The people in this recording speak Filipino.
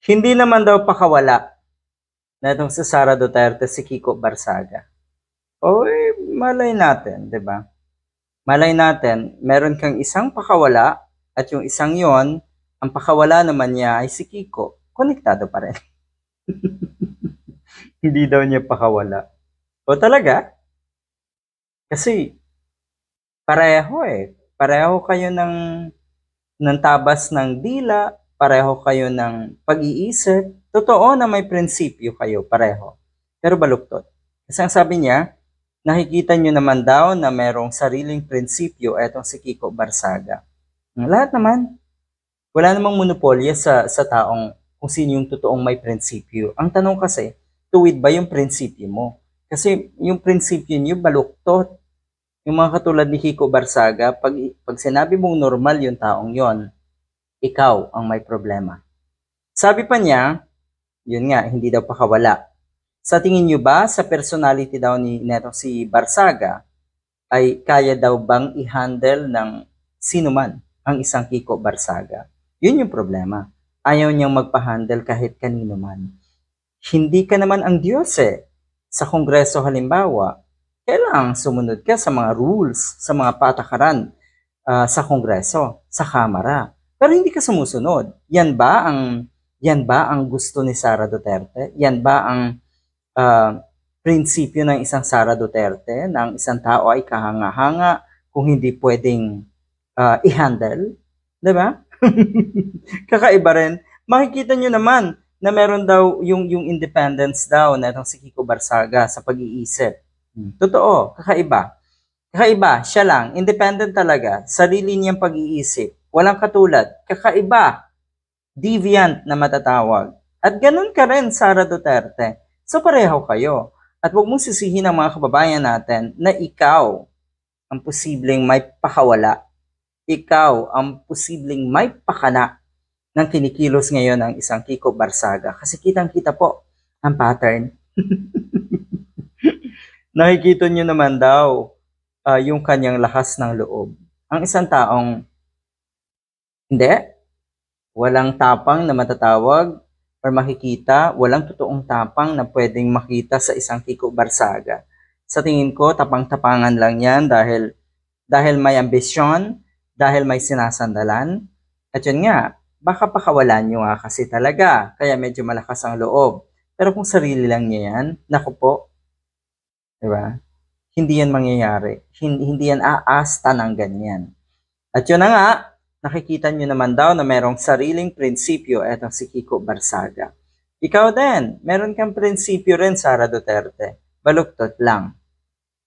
Hindi naman daw pakawala na itong si Sara Duterte si Kiko Barsaga. O malay natin, 'di ba? Malay natin, meron kang isang pakawala at yung isang yon, ang pakawala naman niya ay si Kiko. Konektado pa rin. Hindi daw niya pakawala. O talaga? Kasi pareho eh. Pareho kayo ng tabas ng dila, pareho kayo ng pag-iisip. Totoo na may prinsipyo kayo, pareho. Pero baluktot. Kasi ang sabi niya, nakikita nyo naman daw na merong sariling prinsipyo etong si Kiko Barsaga. Lahat naman. Wala namang monopolya sa taong kung sino yung totoong may prinsipyo. Ang tanong kasi, tuwid ba yung prinsipyo mo? Kasi yung prinsipyo niyo baluktot. Yung mga katulad ni Kiko Barsaga, pag sinabi mong normal yung taong yon, ikaw ang may problema. Sabi pa niya, yun nga, hindi daw pakawala. Sa tingin niyo ba, sa personality daw ni neto si Barsaga, ay kaya daw bang i-handle ng sino man ang isang Kiko Barsaga? Yun yung problema. Ayaw niyang magpa-handle kahit kanino man. Hindi ka naman ang Diyos eh. Sa Kongreso halimbawa, kailangang sumunod ka sa mga rules, sa mga patakaran sa Kongreso, sa Kamara. Pero hindi ka sumusunod. Yan ba ang gusto ni Sara Duterte? Yan ba ang prinsipyo ng isang Sara Duterte na ang isang tao ay kahanga-hanga kung hindi pwedeng i-handle? Diba? Kakaiba rin. Makikita nyo naman na meron daw yung independence daw na itong si Kiko Barsaga sa pag-iisip. Totoo, kakaiba. Kakaiba, siya lang, independent talaga, sarili niyang pag-iisip. Walang katulad, kakaiba, deviant na matatawag. At ganun ka rin, Sara Duterte. So pareho kayo. At huwag mong sisihin ang mga kababayan natin na ikaw ang posibleng may pakawala. Ikaw ang posibleng may pakana ng kinikilos ngayon ng isang Kiko Barsaga. Kasi kitang-kita po ang pattern. Nakikita nyo naman daw yung kanyang lakas ng loob. Ang isang taong hindi, walang tapang na matatawag or makikita, walang totoong tapang na pwedeng makita sa isang Kiko Barsaga. Sa tingin ko, tapang-tapangan lang yan dahil may ambisyon, dahil may sinasandalan. At yun nga, baka pakawalan nyo nga kasi talaga, kaya medyo malakas ang loob. Pero kung sarili lang niya yan, naku po, diba? Hindi yan mangyayari. Hindi yan aasta ng ganyan. At yun na nga, nakikita nyo naman daw na merong sariling prinsipyo etong si Kiko Barsaga. Ikaw din, meron kang prinsipyo rin, Sara Duterte. Baluktot lang.